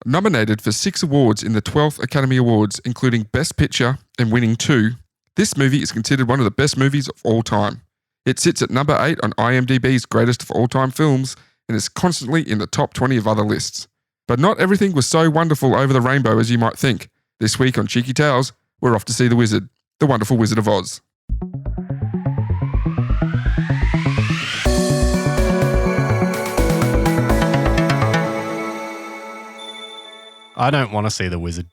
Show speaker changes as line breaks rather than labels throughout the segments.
Nominated for 6 awards in the 12th Academy Awards, including Best Picture and winning 2, this movie is considered one of the best movies of all time. It sits at number 8 on IMDb's greatest of all time films and is constantly in the top 20 of other lists. But not everything was so wonderful over the rainbow as you might think. This week on Cheeky Tales, we're off to see the Wizard, the Wonderful Wizard of Oz.
I don't want to see The Wizard.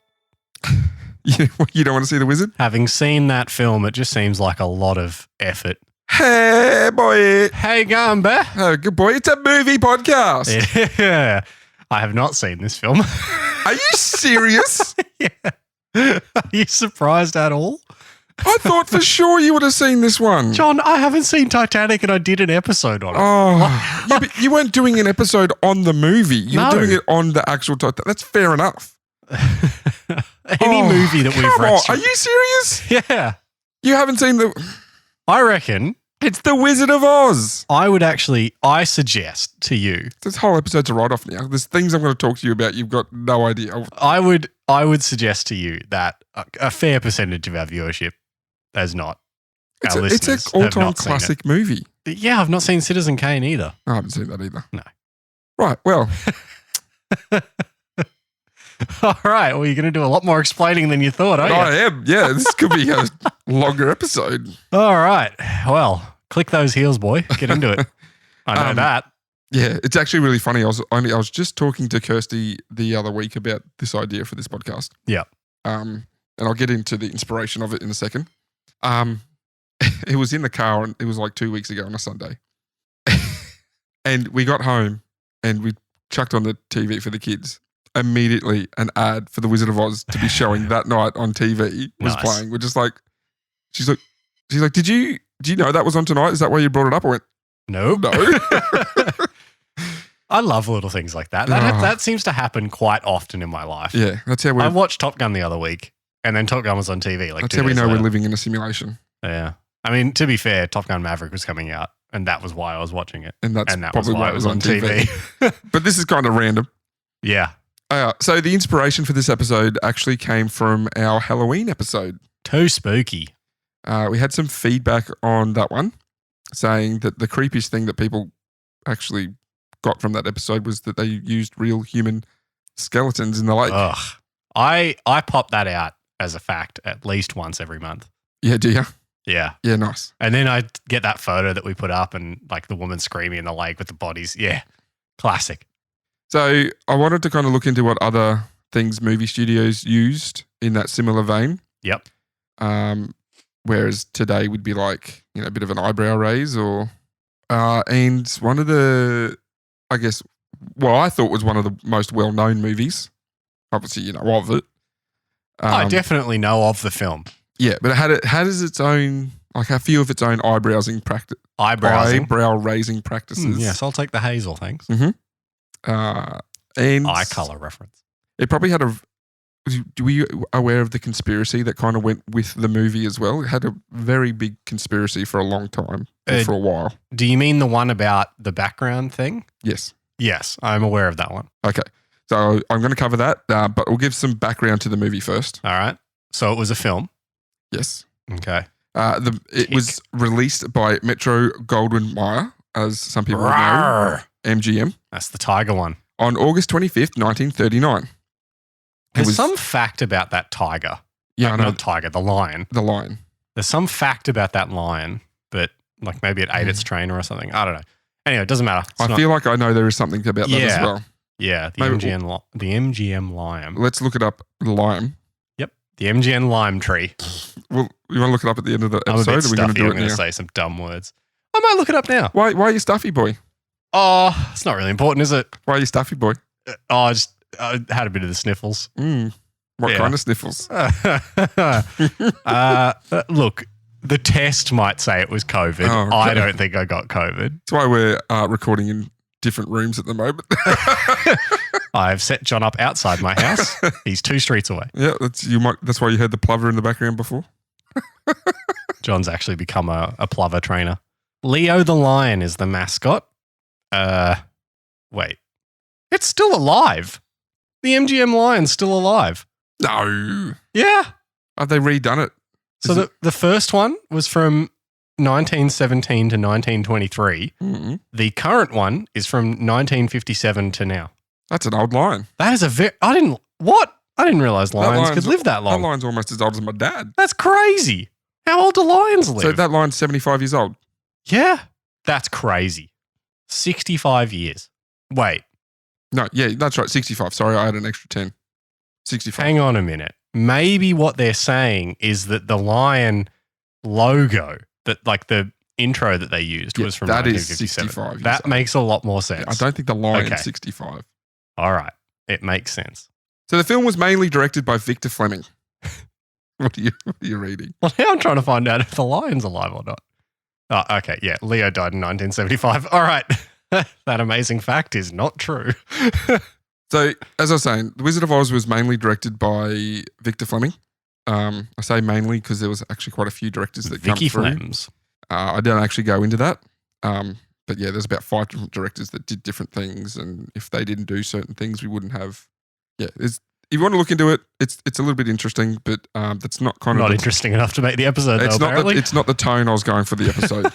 You don't want to see the Wizard?
Having seen that film, it just seems like a lot of effort.
Hey, boy.
Hey, Gamba.
Oh, good boy. It's a movie podcast.
Yeah. I have not seen this film.
Are you serious?
Yeah. Are you surprised at all?
I thought for sure you would have seen this one.
John, I haven't seen Titanic and I did an episode on it.
Oh, yeah, but you weren't doing an episode on the movie. You were
No.
doing it on the actual Titanic. That's fair enough.
Any movie that we've
Come on.
watched.
Are you serious?
Yeah.
You haven't seen
I reckon
It's the Wizard of Oz.
I suggest to you,
This whole episode's a write-off now. There's things I'm going to talk to you about. You've got no idea.
I would suggest to you that a fair percentage of our viewership has not.
It's
Our
an
listeners have
all-time
not seen
classic movie.
it. Yeah, I've not seen Citizen Kane either.
I haven't seen that either.
No.
Right, well,
All right. Well, you're going to do a lot more explaining than you thought, aren't you?
I am. Yeah, this could be a longer episode.
All right. Well, click those heels, boy. Get into it. I know that.
Yeah, it's actually really funny. I was just talking to Kirsty the other week about this idea for this podcast.
Yeah.
And I'll get into the inspiration of it in a second. It was in the car and it was like 2 weeks ago on a Sunday. And we got home and we chucked on the TV for the kids. Immediately an ad for The Wizard of Oz to be showing that night on TV was
Nice.
playing. We're just like, she's like, do you know that was on tonight? Is that why you brought it up? I went,
Nope.
no.
I love little things like that. That seems to happen quite often in my life.
Yeah, that's how
I watched Top Gun the other week, and then Top Gun was on TV.
that's how we know we're living in a simulation.
Yeah. I mean, to be fair, Top Gun Maverick was coming out, and that was why I was watching it.
And that's
And that
probably
was
why it was on TV. But this is kind of random.
Yeah.
So the inspiration for this episode actually came from our Halloween episode.
Too spooky.
We had some feedback on that one saying that the creepiest thing that people actually got from that episode was that they used real human skeletons in the lake.
Ugh. I pop that out as a fact at least once every month.
Yeah, do you?
Yeah.
Yeah, nice.
And then I get that photo that we put up and like the woman screaming in the lake with the bodies. Yeah. Classic.
So I wanted to kind of look into what other things movie studios used in that similar vein.
Yep.
Whereas today would be like, a bit of an eyebrow raise and one of the, I thought was one of the most well-known movies. Obviously, of it.
I definitely know of the film.
Yeah, but it has its own, like a few of its own eyebrow-raising practices.
Yes, I'll take the hazel, thanks.
And
Eye color reference.
it probably had were you aware of the conspiracy that kind of went with the movie as well? It had a very big conspiracy for a long time, for a while.
Do you mean the one about the background thing?
Yes.
Yes, I'm aware of that one.
Okay. So I'm going to cover that, but we'll give some background to the movie first.
All right. So it was a film.
Yes.
Okay.
It was released by Metro Goldwyn Mayer, as some people would know,
Rawr.
MGM,
That's the tiger one.
on August 25th, 1939.
There's some fact about that tiger.
Yeah, I know.
Not tiger, the lion.
The lion.
There's some fact about that lion, but like maybe it ate its trainer or something. I don't know. Anyway, it doesn't matter.
I feel like I know there is something about that as well.
Yeah, the
Maybe
MGM lime.
Let's look it up. The lime.
Yep, the MGM lime tree.
Well, you want to look it up at the end of the
I'm a
episode?
bit
Or are we going to
stuffy.
do
I'm
it
going to
now?
say some dumb words. I might look it up now.
Why are you stuffy, boy?
Oh, it's not really important, is it?
Why are you stuffy, boy?
I had a bit of the sniffles.
What
Yeah.
kind of sniffles?
Look, the test might say it was COVID.
Oh, okay.
I don't think I got COVID.
That's why we're recording in different rooms at the moment.
I've set John up outside my house. He's 2 streets away.
Yeah, that's why you heard the plover in the background before.
John's actually become a plover trainer. Leo the lion is the mascot. Wait. It's still alive. The MGM Lion's still alive.
No.
Yeah.
Have they redone it?
So the first one was from 1917 to 1923.
Mm-hmm.
The current one is from 1957 to now.
That's an old lion.
That is I didn't realize lions could live that long.
That lion's almost as old as my dad.
That's crazy. How old do lions live?
So that lion's 75 years old.
Yeah. That's crazy. 65 years. Wait.
No, yeah, that's right. 65. Sorry, I had an extra 10. 65.
Hang on a minute. Maybe what they're saying is that the lion logo, that like the intro that they used was from
that is
1957.
65 years
That
old.
makes a lot more sense.
I don't think the lion's
Okay.
65.
All right. It makes sense.
So the film was mainly directed by Victor Fleming. What are you reading?
Well, now I'm trying to find out if the lion's alive or not. Oh, okay. Yeah. Leo died in 1975. All right. That amazing fact is not true.
So, as I was saying, The Wizard of Oz was mainly directed by Victor Fleming. I say mainly because there was actually quite a few directors that
Vicky
come through.
Flems.
I don't actually go into that. But yeah, there's about 5 different directors that did different things. And if they didn't do certain things, we wouldn't have. Yeah, if you want to look into it, it's a little bit interesting, but that's not kind of.
Not interesting enough to make the episode, though, apparently.
It's not the tone I was going for the episode.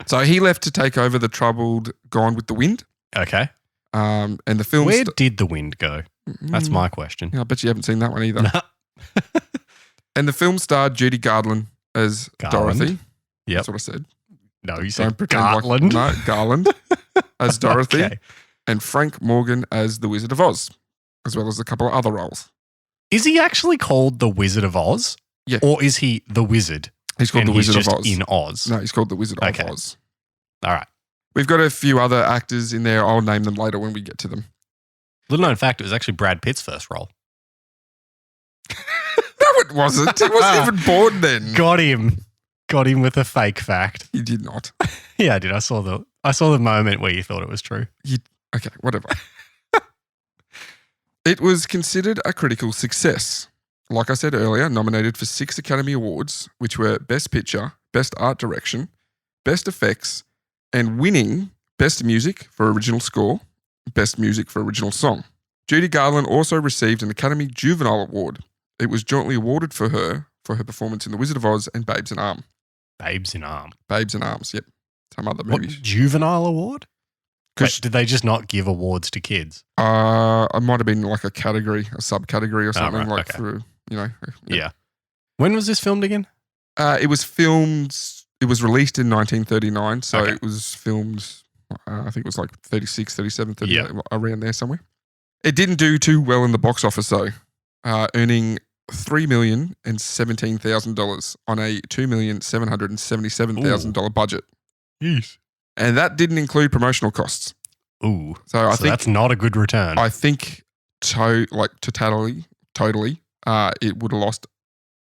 So he left to take over the troubled Gone with the Wind.
Okay.
And the film.
Where did the wind go? That's my question.
Yeah, I bet you haven't seen that one either.
Nah.
And the film starred Judy Garland as
Garland.
Dorothy.
Yep.
That's what I said.
No, you
Don't
said
pretend
Garland.
no, Garland as Dorothy.
Okay.
And Frank Morgan as the Wizard of Oz, as well as a couple of other roles.
Is he actually called the Wizard of Oz?
Yeah.
Or is he the Wizard?
He's called
and
the Wizard
he's
of
just
Oz.
in Oz.
No, he's called the Wizard
Okay.
of Oz.
All right.
We've got a few other actors in there. I'll name them later when we get to them.
Little known fact, it was actually Brad Pitt's first role.
No, it wasn't. He wasn't even born then.
Got him. Got him with a fake fact.
He did not.
Yeah, I did. I saw the moment where you thought it was true.
Okay, whatever. It was considered a critical success. Like I said earlier, nominated for 6 Academy Awards, which were Best Picture, Best Art Direction, Best Effects, and winning Best Music for Original Score, Best Music for Original Song. Judy Garland also received an Academy Juvenile Award. It was jointly awarded for her performance in The Wizard of Oz and Babes in Arms.
Babes in Arms.
Babes in Arms, yep. Some other
What,
movies.
juvenile award?
'Cause-
Wait, did they just not give awards to kids?
It might have been like a category, a subcategory or something,
right,
like
okay.
for,
Yeah. When was this filmed again?
It was released in 1939, so
Okay.
it was filmed, I think it was like 36, 37, 38,
Yeah.
around there somewhere. It didn't do too well in the box office though, earning $3,017,000 on a $2,777,000 budget.
Yes.
And that didn't include promotional costs.
Ooh.
So I think
that's not a good return.
I think totally, it would have lost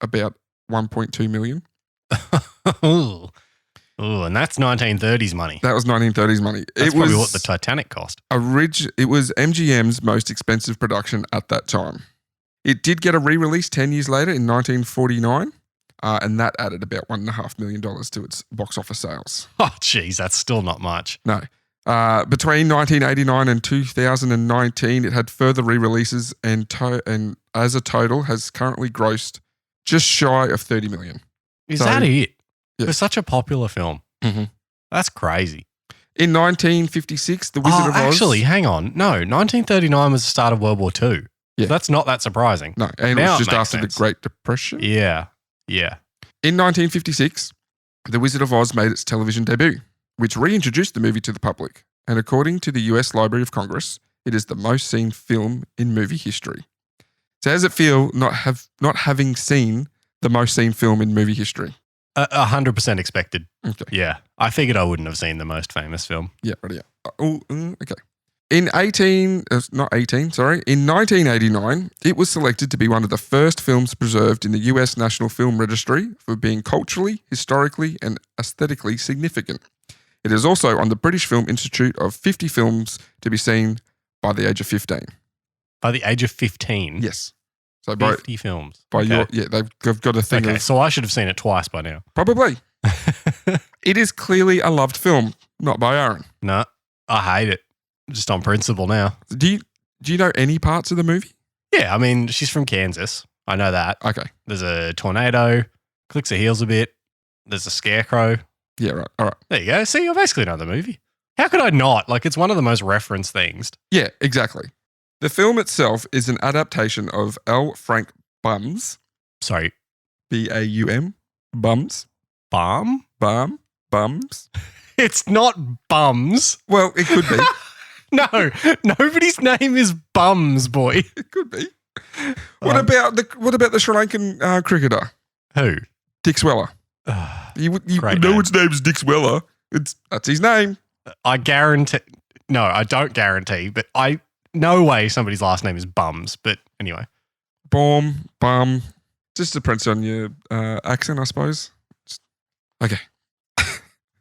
about 1.2 million.
Ooh. Ooh, and that's 1930s money.
That was 1930s money.
That's probably what the Titanic cost.
It was MGM's most expensive production at that time. It did get a re-release 10 years later in 1949, and that added about $1.5 million to its box office sales.
Oh, geez, that's still not much.
No. Between 1989 and 2019, it had further re-releases and as a total has currently grossed just shy of 30 million.
Is
So-
that it?
Yeah.
For such a popular film.
Mhm.
That's crazy.
In 1956, The Wizard of Oz.
Actually, hang on. No, 1939 was the start of World War II.
Yeah.
So that's not that surprising.
No, and
Now
it
it
was just
makes
after
sense.
the Great Depression.
Yeah. Yeah.
In 1956, The Wizard of Oz made its television debut, which reintroduced the movie to the public. And according to the US Library of Congress, it is the most seen film in movie history. So how does it feel not having seen the most seen film in movie history?
100% expected.
Okay.
Yeah. I figured I wouldn't have seen the most famous film.
Yeah, right. Yeah. Okay. In 1989, it was selected to be one of the first films preserved in the US National Film Registry for being culturally, historically, and aesthetically significant. It is also on the British Film Institute of 50 films to be seen by the age of 15.
By the age of 15.
Yes. So
50 films.
by
Okay.
they've got a thing
Okay,
of
so I should have seen it twice by now.
probably. It is clearly a loved film, not by Aaron.
No, I hate it. Just on principle now.
Do you know any parts of the movie?
Yeah, I mean, she's from Kansas. I know that.
Okay.
There's a tornado, clicks her heels a bit. There's a scarecrow.
Yeah, right. All right.
There you go. See, I basically know the movie. How could I not? Like, it's one of the most referenced things.
Yeah, exactly. The film itself is an adaptation of L. Frank Baum's,
Sorry,
B-A-U-M, Bums, Bums.
It's not Bums.
Well, it could be.
No, nobody's name is Bums, boy.
It could be. What about the Sri Lankan cricketer,
Who?
Dick Sweller? You
Great
know
name.
its name's Dick Sweller. That's his name.
I guarantee. No, I don't guarantee, but no way somebody's last name is Bums. But anyway.
Bum. Just depends on your accent, I suppose. Okay.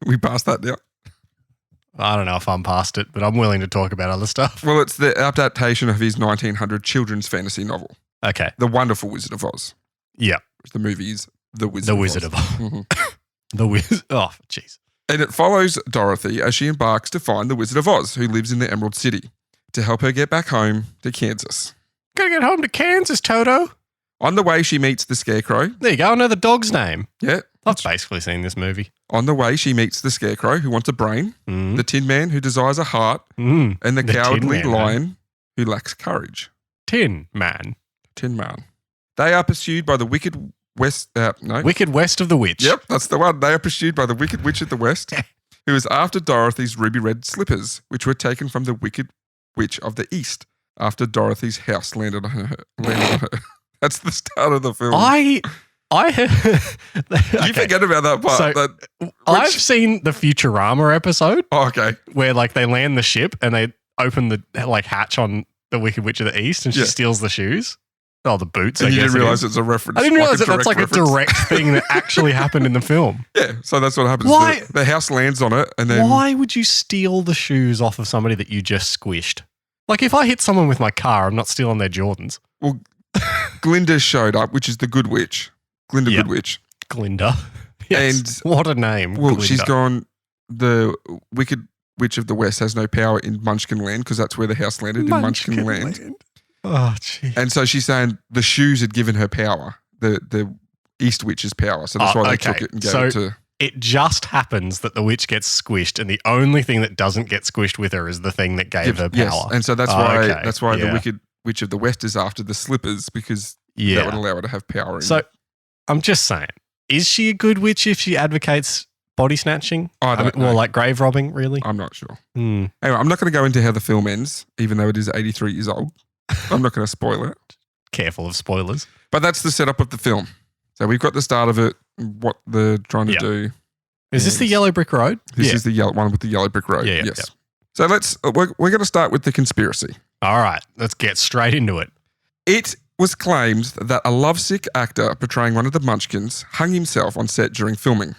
We passed that now.
I don't know if I'm past it, but I'm willing to talk about other stuff.
Well, it's the adaptation of his 1900 children's fantasy novel,
Okay.
The Wonderful Wizard of Oz.
Yeah.
The movie is The Wizard
The
of
Wizard
Oz.
of Oz.
Mhm.
The Wizard. Oh, jeez.
And it follows Dorothy as she embarks to find the Wizard of Oz, who lives in the Emerald City, to help her get back home to Kansas.
Gotta get home to Kansas, Toto.
On the way, she meets the Scarecrow.
There you go. I know the dog's name.
Yeah.
I've basically seen this movie.
On the way, she meets the Scarecrow, who wants a brain,
Mm.
the Tin Man, who desires a heart,
Mm.
and the
The Tin
cowardly
Man,
lion, who lacks courage.
Tin Man.
Tin Man. They are pursued by the Wicked West. No.
Wicked West of the Witch.
Yep, that's the one. They are pursued by the Wicked Witch of the West, who is after Dorothy's ruby red slippers, which were taken from the Wicked Witch of the East after Dorothy's house landed on her. That's the start of the film.
I
You forget about that part.
So, I've seen the Futurama episode
Okay.
where like they land the ship and they open the like hatch on the Wicked Witch of the East and she
Yeah.
steals the shoes. Oh, the boots.
And
I
you
guess
didn't
it
realize
is.
it's a reference.
I didn't realize that
direct
that's like
reference.
a direct thing that actually happened in the film.
Yeah, so that's what happens.
Why-
The house lands on it, and then
Why would you steal the shoes off of somebody that you just squished? Like if I hit someone with my car, I'm not stealing their Jordans.
Glinda showed up, which is the Good Witch. Glinda
Yep.
Good Witch.
Glinda. Yes.
And-
What a name.
Well,
Glinda.
she's gone. The Wicked Witch of the West has no power in Munchkin Land because that's where the house landed in Munchkin Land.
Oh, gee.
And so she's saying the shoes had given her power, the East Witch's power. So that's
Oh,
why they
okay.
took it and gave
So-
it to.
It just happens that the witch gets squished, and the only thing that doesn't get squished with her is the thing that gave her power.
Yes, and so that's
Oh,
why
okay.
that's why the
Yeah.
Wicked Witch of the West is after the slippers because that would
Yeah.
allow her to have power. In
So I'm just saying, is she a good witch if she advocates body snatching?
I don't know.
Or like grave robbing, really?
I'm not sure.
Hmm.
Anyway, I'm not going to go into how the film ends, even though it is 83 years old. I'm not going to spoil it.
Careful of spoilers.
But that's the setup of the film. So we've got the start of it, what they're trying to
Yeah.
do.
Is this the
Yes.
Yellow Brick Road?
This is the yellow one with the yellow brick road.
Yeah, yeah,
yes.
yeah.
So we're going to start with the conspiracy.
All right, let's get straight into it.
It was claimed that a lovesick actor portraying one of the Munchkins hung himself on set during filming.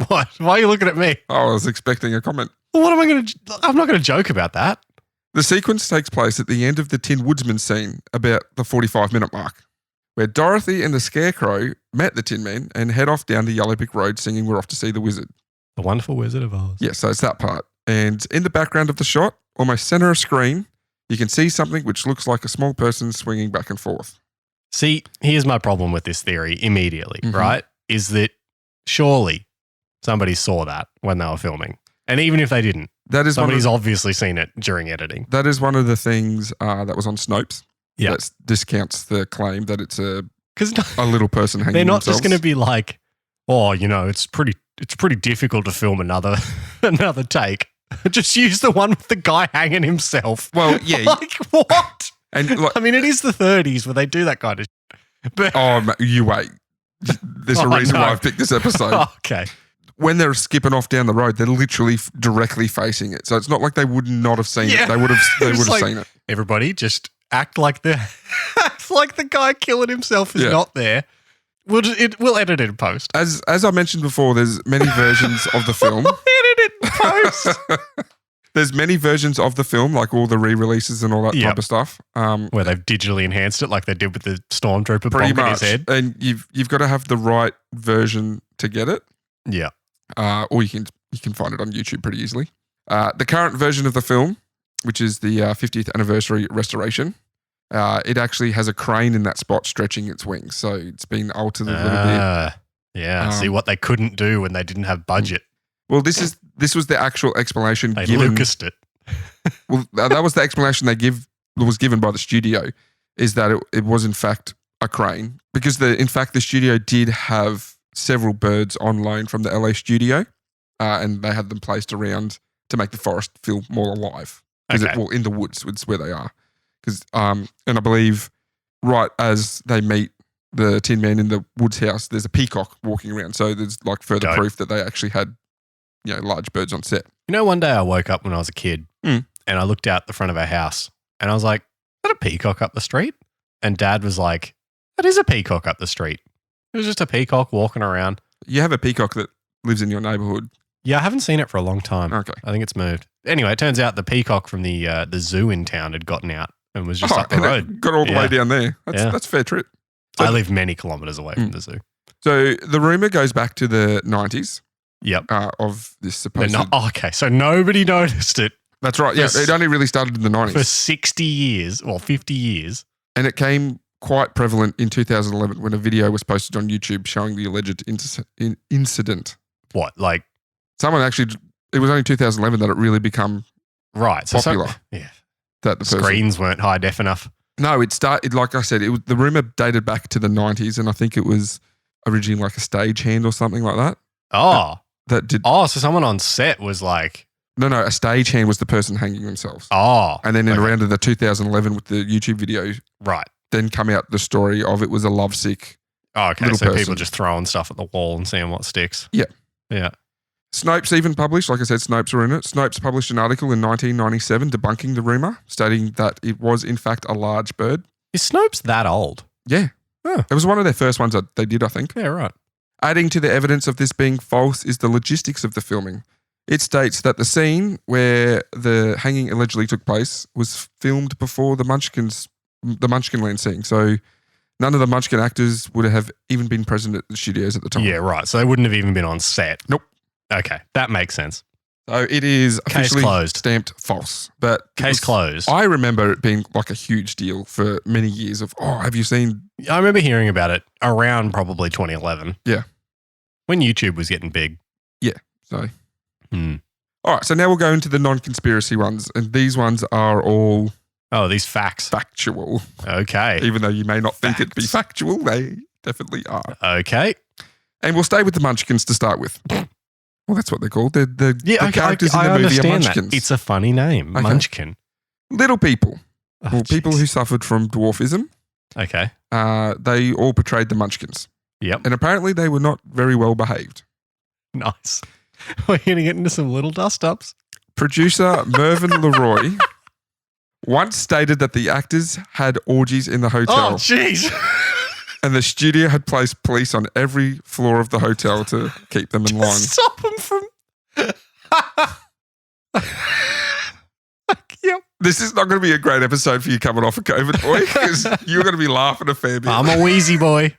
What? Why are you looking at me?
I was expecting a comment.
Well, what am I going to? I'm not going to joke about that.
The sequence takes place at the end of the Tin Woodsman scene, about the 45-minute mark, where Dorothy and the Scarecrow met the Tin Man and head off down the Yellow Brick Road singing "We're Off to See the Wizard."
The Wonderful Wizard of Oz.
Yeah, so it's that part. And in the background of the shot, almost center of screen, you can see something which looks like a small person swinging back and forth.
See, here's my problem with this theory immediately,
Mhm.
right? Is that surely somebody saw that when they were filming. And even if they didn't,
That is
somebody's obviously seen it during editing.
that is one of the things that was on Snopes.
Yeah.
That discounts the claim that it's a
Because
little person hanging
they're not just
themselves.
going to be like, oh, it's pretty difficult to film another take. Just use the one with the guy hanging himself.
Well, yeah.
Like, what?
And like,
I mean, it is the 30s where they do that kind of shit. But,
you wait. There's a
Oh,
reason
no.
why I've picked this episode.
okay.
When they're skipping off down the road, they're literally directly facing it. So it's not like they would not have seen
Yeah.
it. They would have
It's like-
seen it.
Everybody just act like the guy killing himself is
Yeah.
not there. We'll edit it in post.
As I mentioned before, there's many versions of the film.
Edit it in post.
There's many versions of the film, like all the re-releases and all that
Yep.
type of stuff.
Where they've digitally enhanced it like they did with the Stormtrooper
Pretty
bonk in
much.
his head.
And you've got to have the right version to get it.
Yeah.
Or you can find it on YouTube pretty easily. The current version of the film, which is the 50th anniversary restoration, it actually has a crane in that spot stretching its wings. So it's been altered a little bit.
Yeah. See what they couldn't do when they didn't have budget.
Well, this was the actual explanation
They
given.
Lucased it.
Well, that was the explanation was given by the studio, is that it was in fact a crane, because in fact the studio did have several birds on loan from the LA studio, and they had them placed around to make the forest feel more alive.
Okay.
In the woods, it's where they are. And I believe right as they meet the Tin Man in the woods house, there's a peacock walking around. So there's like further
Dope.
proof that they actually had, large birds on set.
You know, one day I woke up when I was a kid and I looked out the front of our house and I was like, is that a peacock up the street? And Dad was like, that is a peacock up the street. It was just a peacock walking around.
You have a peacock that lives in your neighborhood.
Yeah, I haven't seen it for a long time.
Okay.
I think it's moved. Anyway, it turns out the peacock from the zoo in town had gotten out and was just up the
and it
road.
got all the way down there. That's a fair trip. So,
I live many kilometers away from the zoo.
So the rumor goes back to the 90s.
Yep.
Of this supposed.
Okay, so nobody noticed it
That's right. Yeah, it only really started in the 90s.
for 60 years, or 50 years.
And it came quite prevalent in 2011 when a video was posted on YouTube showing the alleged incident.
What, like?
Someone actually, it was only 2011 that it really become
Right. So
popular.
yeah.
That the person.
Screens weren't high def enough.
No, it started, like I said, the rumor dated back to the 90s, and I think it was originally like a stagehand or something like that.
Oh.
That did.
Oh, so someone on set was like.
No, a stagehand was the person hanging themselves.
Oh.
And then around in the 2011 with the YouTube video,
Right.
then come out the story of it was a lovesick.
Oh, okay.
Little
So
person.
people just throwing stuff at the wall and seeing what sticks.
Yeah.
Yeah.
Snopes even published, like I said, Snopes were in it. Snopes published an article in 1997 debunking the rumor, stating that it was in fact a large bird.
Is Snopes that old?
Yeah.
Oh.
It was one of their first ones that they did, I think.
Yeah, right.
Adding to the evidence of this being false is the logistics of the filming. It states that the scene where the hanging allegedly took place was filmed before the Munchkinland scene. So none of the Munchkin actors would have even been present at the studios at the time.
Yeah, right. So they wouldn't have even been on set.
Nope.
Okay. That makes sense.
So it is
Case
officially
closed.
stamped false. But
Case closed.
I remember it being like a huge deal for many years of, have you seen?
I remember hearing about it around probably 2011.
Yeah.
When YouTube was getting big.
Yeah. So.
Hmm.
All right. So now we'll go into the non-conspiracy ones. And these ones are all
Oh, these facts.
factual.
Okay.
Even though you may not think it be
Facts.
factual, they definitely are.
Okay.
And we'll stay with the Munchkins to start with. Well, that's what they're called. They're the characters in the movie are Munchkins.
That. It's a funny name.
Okay.
Munchkin.
Little people.
Oh,
Well, people
jeez.
who suffered from dwarfism.
Okay.
They all portrayed the Munchkins.
Yep.
And apparently they were not very well behaved.
Nice. We're going to get into some little dust-ups.
Producer Mervyn Leroy once stated that the actors had orgies in the hotel
Oh, jeez.
and the studio had placed police on every floor of the hotel to keep them in line.
Stop them from... Yep.
This is not going to be a great episode for you coming off of COVID, boy, because you're going to be laughing a fair bit.
I'm a wheezy boy.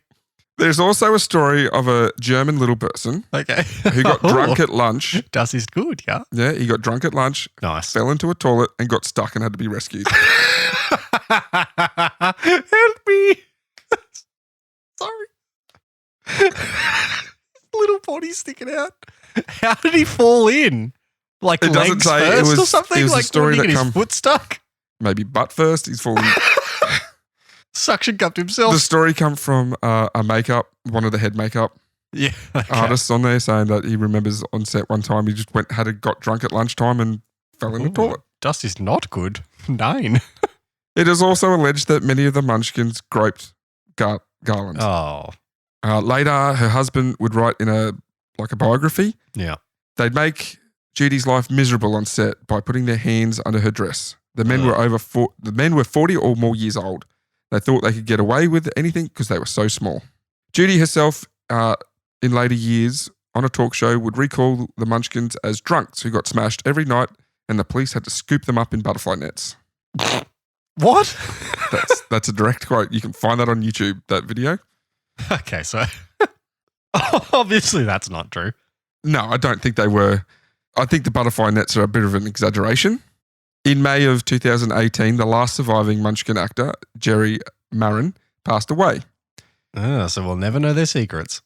There's also a story of a German little person
Okay.
who got drunk at lunch.
Das ist gut, yeah.
Yeah, he got drunk at lunch,
Nice.
fell into a toilet and got stuck and had to be rescued.
Help me. Sorry. Little body sticking out. How did he fall in? Like
It doesn't
legs
say. It
first
was-
or something?
it was a
like
story
what, did he
that
get his foot stuck?
Maybe butt first. He's fallen.
Suction cupped himself.
The story come from one of the head makeup
yeah. Okay.
artists on there saying that he remembers on set one time he just got drunk at lunchtime and fell in the
Ooh,
toilet.
Dust is not good. 9.
It is also alleged that many of the Munchkins groped Garland.
Oh.
Later, her husband would write in a biography.
Yeah.
They'd make Judy's life miserable on set by putting their hands under her dress. The men were 40 or more years old. They thought they could get away with anything because they were so small. Judy herself, in later years, on a talk show, would recall the Munchkins as drunks who got smashed every night, and the police had to scoop them up in butterfly nets.
What?
That's a direct quote. You can find that on YouTube, that video.
Okay, so obviously that's not true.
No, I don't think they were. I think the butterfly nets are a bit of an exaggeration. In May of 2018, the last surviving Munchkin actor, Jerry Marin, passed away.
So we'll never know their secrets.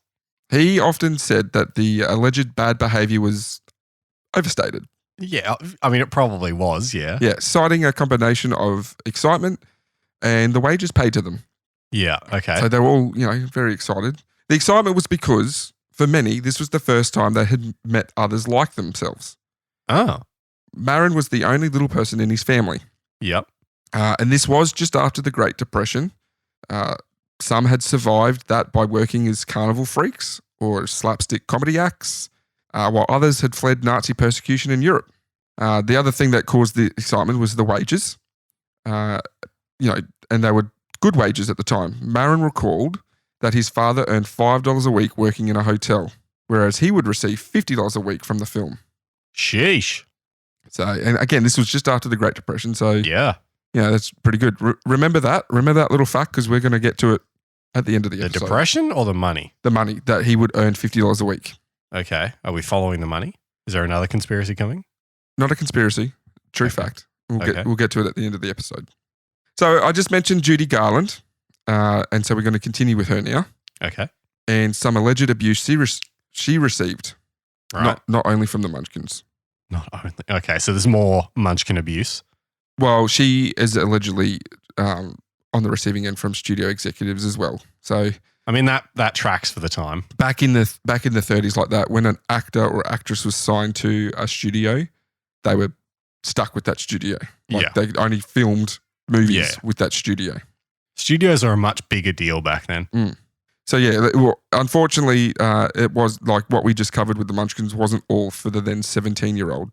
He often said that the alleged bad behavior was overstated.
Yeah, I mean, it probably was, yeah.
Yeah, citing a combination of excitement and the wages paid to them.
Yeah, okay.
So they were all, very excited. The excitement was because, for many, this was the first time they had met others like themselves.
Oh,
Marin was the only little person in his family.
yep.
And this was just after the Great Depression. Some had survived that by working as carnival freaks or slapstick comedy acts, while others had fled Nazi persecution in Europe. The other thing that caused the excitement was the wages. And they were good wages at the time. Marin recalled that his father earned $5 a week working in a hotel, whereas he would receive $50 a week from the film.
Sheesh.
So, and again, this was just after the Great Depression. So,
Yeah.
that's pretty good. Remember that? Remember that little fact, because we're going to get to it at the end of the episode.
The depression or the money?
The money, that he would earn $50 a week.
Okay. Are we following the money? Is there another conspiracy coming?
Not a conspiracy, true fact.
Okay.
We'll get to it at the end of the episode. So I just mentioned Judy Garland, and so we're going to continue with her now.
Okay.
And some alleged abuse she received,
Right.
not only from the Munchkins.
Not only. Okay. So there's more Munchkin abuse.
Well, she is allegedly on the receiving end from studio executives as well. So
I mean, that tracks for the time.
back in the 30s, like that, when an actor or actress was signed to a studio, they were stuck with that studio.
Yeah.
They only filmed movies
Yeah.
with that studio.
Studios are a much bigger deal back then.
So yeah, well, unfortunately, it was like what we just covered with the Munchkins wasn't all for the then 17-year-old.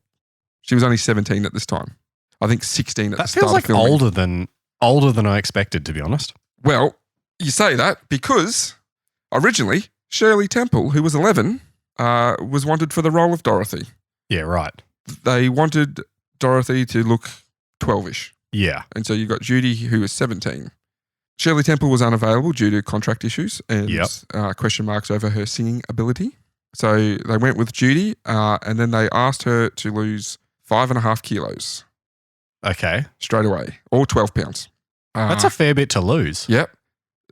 She was only 17 at this time. I think 16 at
That
the start
feels like
of filming.
older than I expected, to be honest.
Well, you say that because originally Shirley Temple, who was 11, was wanted for the role of Dorothy.
Yeah, right.
They wanted Dorothy to look 12-ish.
Yeah.
And so you got Judy, who was 17. Shirley Temple was unavailable due to contract issues and question marks over her singing ability. So they went with Judy, and then they asked her to lose 5.5 kilos
Okay.
straight away, or 12 pounds.
That's a fair bit to lose.
Yep.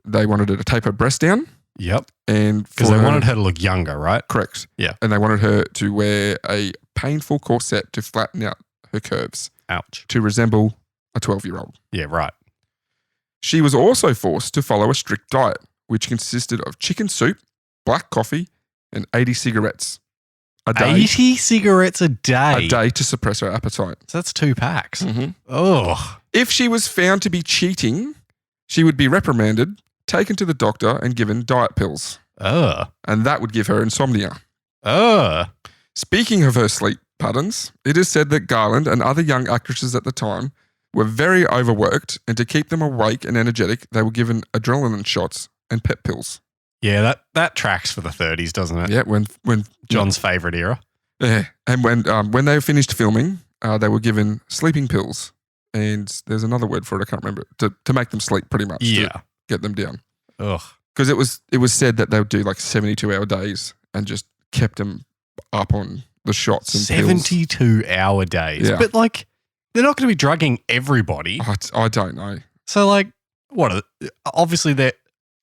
They wanted her to tape her breast down.
Yep.
And
Because they wanted her to look younger, right?
Correct.
Yeah.
And they wanted her to wear a painful corset to flatten out her curves
Ouch.
to resemble a 12-year-old.
Yeah, right.
She was also forced to follow a strict diet, which consisted of chicken soup, black coffee, and 80 cigarettes a day.
80 cigarettes a day.
A day to suppress her appetite.
So that's 2 packs.
Mm-hmm.
Oh.
If she was found to be cheating, she would be reprimanded, taken to the doctor, and given diet pills. And that would give her insomnia. Speaking of her sleep patterns, it is said that Garland and other young actresses at the time were very overworked, and to keep them awake and energetic, they were given adrenaline shots and pep pills.
Yeah, that tracks for the 30s, doesn't it?
Yeah, when
John's favourite era.
Yeah, and when they finished filming, they were given sleeping pills, and there's another word for it I can't remember, to make them sleep pretty much.
Yeah.
To get them down.
Ugh.
Because it was said that they would do like 72-hour days and just kept them up on the shots and pills.
72-hour days.
Yeah.
But like, they're not going to be drugging everybody.
I don't know.
So like, obviously they're,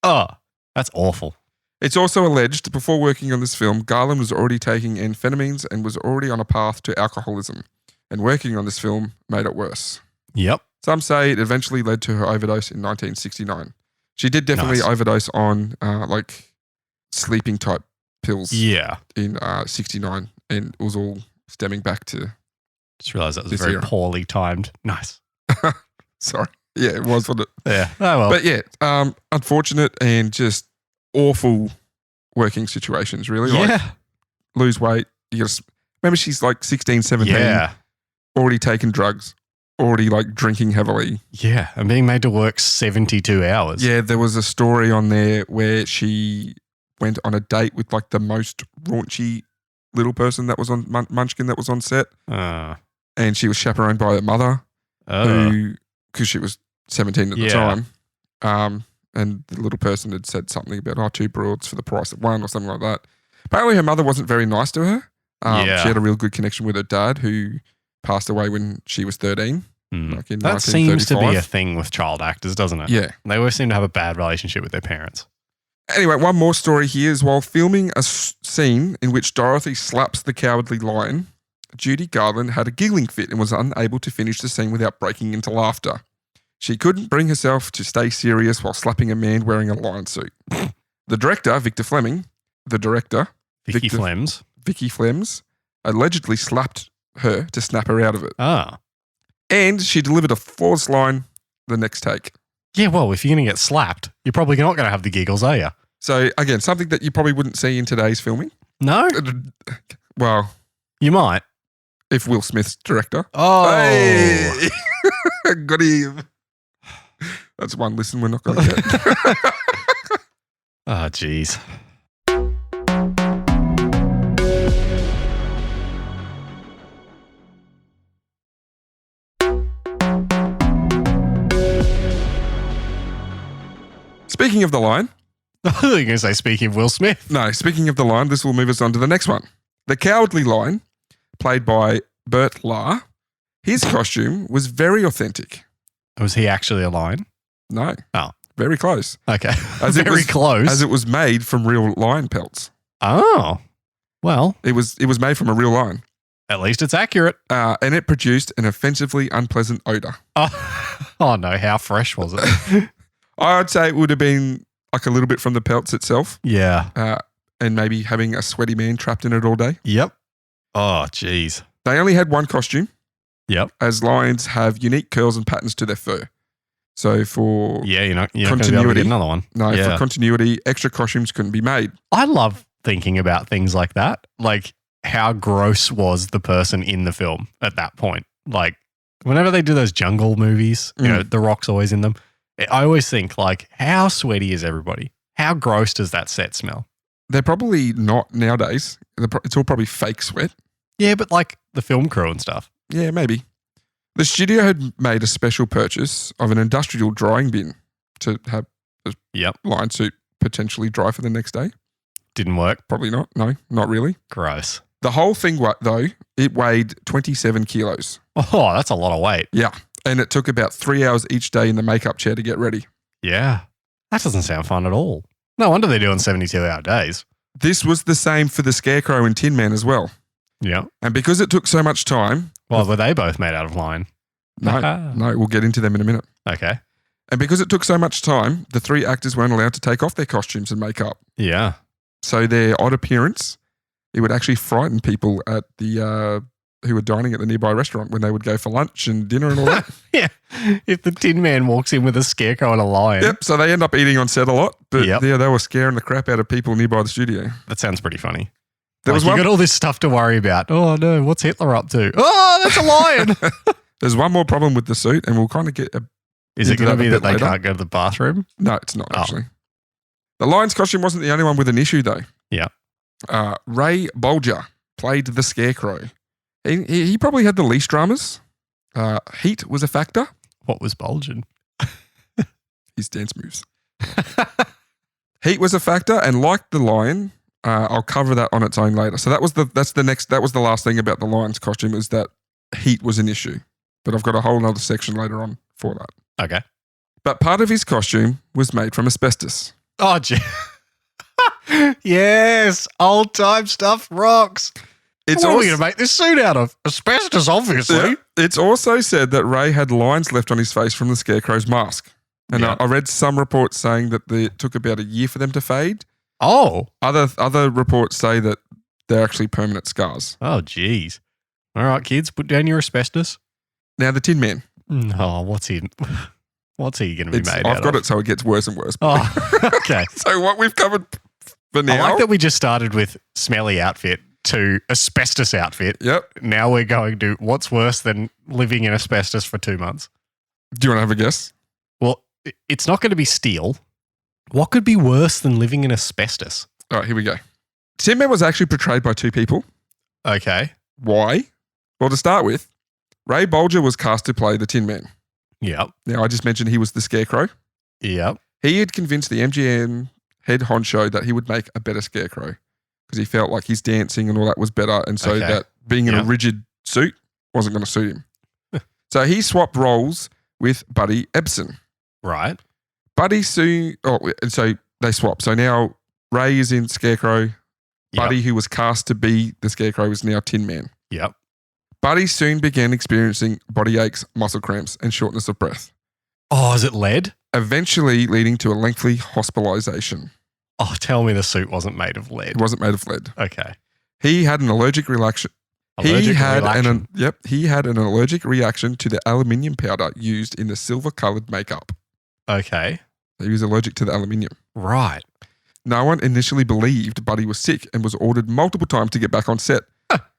that's awful.
It's also alleged before working on this film, Garland was already taking amphetamines and was already on a path to alcoholism. And working on this film made it worse.
Yep.
Some say it eventually led to her overdose in 1969. She did definitely
Nice.
overdose on like sleeping type pills
Yeah.
in 69, and it was all stemming back to,
Just realised that was
This
very
era.
poorly timed. Nice.
sorry. Yeah, it was, wasn't it?
Yeah. Oh, well.
But yeah, unfortunate and just awful working situations, really. Like,
yeah.
lose weight. You got to remember she's like 16, 17,
Yeah.
already taken drugs, already like drinking heavily.
Yeah. And being made to work 72 hours.
Yeah, there was a story on there where she went on a date with like the most raunchy little person that was on Munchkin that was on set, and she was chaperoned by her mother, because she was 17 at the
Yeah.
time. And the little person had said something about 2 broads for the price of 1 or something like that. Apparently her mother wasn't very nice to her.
Yeah.
She had a real good connection with her dad, who passed away when she was 13. Like in
That seems to be
1935.
a thing with child actors, doesn't it?
Yeah.
They always seem to have a bad relationship with their parents.
Anyway, one more story here is while filming a scene in which Dorothy slaps the Cowardly Lion, Judy Garland had a giggling fit and was unable to finish the scene without breaking into laughter. She couldn't bring herself to stay serious while slapping a man wearing a lion suit. The director, Victor Fleming,
Vicky Flems.
Vicky Flems, allegedly slapped her to snap her out of it.
Ah.
And she delivered a flawless line the next take.
Yeah, well, if you're going to get slapped, you're probably not going to have the giggles, are you?
So, again, something that you probably wouldn't see in today's filming.
No?
Well,
You might.
if Will Smith's director.
Oh.
Hey! Got him. That's one listen we're not going to get.
Oh, jeez.
Speaking of the line,
I thought you were going to say, speaking of Will Smith.
no, speaking of the line, this will move us on to the next one. The Cowardly Lion, played by Burt Lahr, his costume was very authentic.
Was he actually a lion?
No.
Oh.
Very close.
Okay.
As it
Very
was-
close.
As it was made from real lion pelts.
Oh. Well,
It was made from a real lion.
at least it's accurate.
And it produced an offensively unpleasant odor.
Oh no, how fresh was it?
I'd say it would have been like a little bit from the pelts itself,
Yeah.
and maybe having a sweaty man trapped in it all day.
Yep. Oh, jeez.
They only had one costume,
Yep.
as lions have unique curls and patterns to their fur. So for
Yeah, you're not going to be able to
Continuity.
get another one.
no,
Yeah.
for continuity, extra costumes couldn't be made.
I love thinking about things like that. Like, how gross was the person in the film at that point? Like, whenever they do those jungle movies, you know, The Rock's always in them. I always think, like, how sweaty is everybody? How gross does that set smell?
They're probably not nowadays. It's all probably fake sweat.
Yeah, but like the film crew and stuff.
Yeah, maybe. The studio had made a special purchase of an industrial drying bin to have a
Yep.
lion suit potentially dry for the next day.
Didn't work.
Probably not. No, not really.
Gross.
The whole thing, though, it weighed 27 kilos.
Oh, that's a lot of weight.
Yeah. And it took about 3 hours each day in the makeup chair to get ready.
Yeah. That doesn't sound fun at all. No wonder they're doing 72-hour days.
This was the same for the Scarecrow and Tin Man as well.
Yeah.
And because it took so much time,
Well, were they both made out of lion?
no, we'll get into them in a minute.
Okay.
And because it took so much time, the three actors weren't allowed to take off their costumes and makeup.
Yeah.
So their odd appearance, it would actually frighten people at the who were dining at the nearby restaurant when they would go for lunch and dinner and all that.
Yeah. If the Tin Man walks in with a scarecrow and a lion,
Yep. So they end up eating on set a lot, but
Yep.
yeah, they were scaring the crap out of people nearby the studio.
that sounds pretty funny.
There was
You
one.
got all this stuff to worry about. Oh no, what's Hitler up to? Oh, that's a lion.
There's one more problem with the suit, and we'll kind of get.
Is it
Into
going to
that a
be that
bit
they
later.
can't go to the bathroom?
No, it's not
Oh.
actually. The lion's costume wasn't the only one with an issue, though.
Yeah.
Ray Bolger played the Scarecrow. He probably had the least dramas. Heat was a factor.
What was bulging?
His dance moves. Heat was a factor, and like the lion, I'll cover that on its own later. So that was the last thing about the lion's costume is that heat was an issue. But I've got a whole other section later on for that.
Okay.
But part of his costume was made from asbestos.
Oh, gee. Yes, old time stuff rocks.
It's
What are we
also,
going to make this suit out of? Asbestos, obviously.
Yeah. It's also said that Ray had lines left on his face from the Scarecrow's mask. And
Yeah.
I read some reports saying that it took about a year for them to fade.
Oh.
Other reports say that they're actually permanent scars.
Oh, geez. All right, kids, put down your asbestos.
Now, the Tin Man.
Oh, what's he going to be made out
I've got
of?
it so it gets worse and worse.
Oh, okay.
So what we've covered for now.
I like that we just started with smelly outfit to asbestos outfit.
Yep.
Now we're going to what's worse than living in asbestos for 2 months?
Do you want to have a guess?
Well, it's not going to be steel. What could be worse than living in asbestos?
All right, here we go. Tin Man was actually portrayed by two people.
Okay.
Why? Well, to start with, Ray Bolger was cast to play the Tin Man.
Yep.
Now, I just mentioned he was the Scarecrow.
Yep.
He had convinced the MGM head honcho that he would make a better Scarecrow because he felt like his dancing and all that was better. And so
Okay.
that being in
Yeah.
a rigid suit wasn't going to suit him. So he swapped roles with Buddy Ebsen.
Right.
Buddy soon, and so they swapped. So now Ray is in Scarecrow. Buddy, who was cast to be the Scarecrow, is now Tin Man.
Yep.
Buddy soon began experiencing body aches, muscle cramps, and shortness of breath,
Oh, is it lead?
eventually leading to a lengthy hospitalization.
Oh, tell me the suit wasn't made of lead.
It wasn't made of lead.
Okay.
He had an allergic reaction. He had an allergic reaction to the aluminium powder used in the silver-colored makeup.
Okay.
He was allergic to the aluminium.
Right.
No one initially believed Buddy was sick and was ordered multiple times to get back on set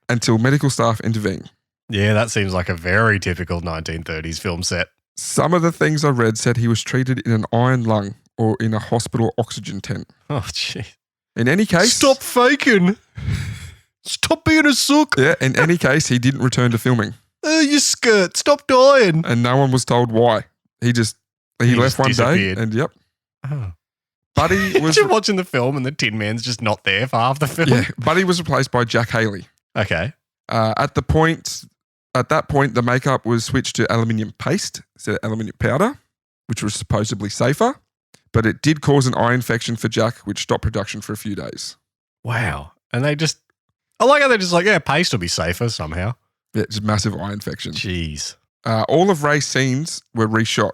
until medical staff intervened.
Yeah, that seems like a very typical 1930s film set.
Some of the things I read said he was treated in an iron lung or in a hospital oxygen tent.
Oh, gee.
In any case...
Stop faking. Stop being a sook.
Yeah, in any case, he didn't return to filming.
You skirt. Stop dying.
And no one was told why. He left one
disappeared.
day and yep.
Oh.
Buddy was...
Imagine watching the film and the Tin Man's just not there for half the film.
Yeah, Buddy was replaced by Jack Haley.
Okay.
At that point, the makeup was switched to aluminium paste instead of aluminium powder, which was supposedly safer, but it did cause an eye infection for Jack, which stopped production for a few days.
Wow. And I like how they're just like, yeah, paste will be safer somehow.
Yeah, just massive eye infection.
Jeez.
All of Ray's scenes were reshot,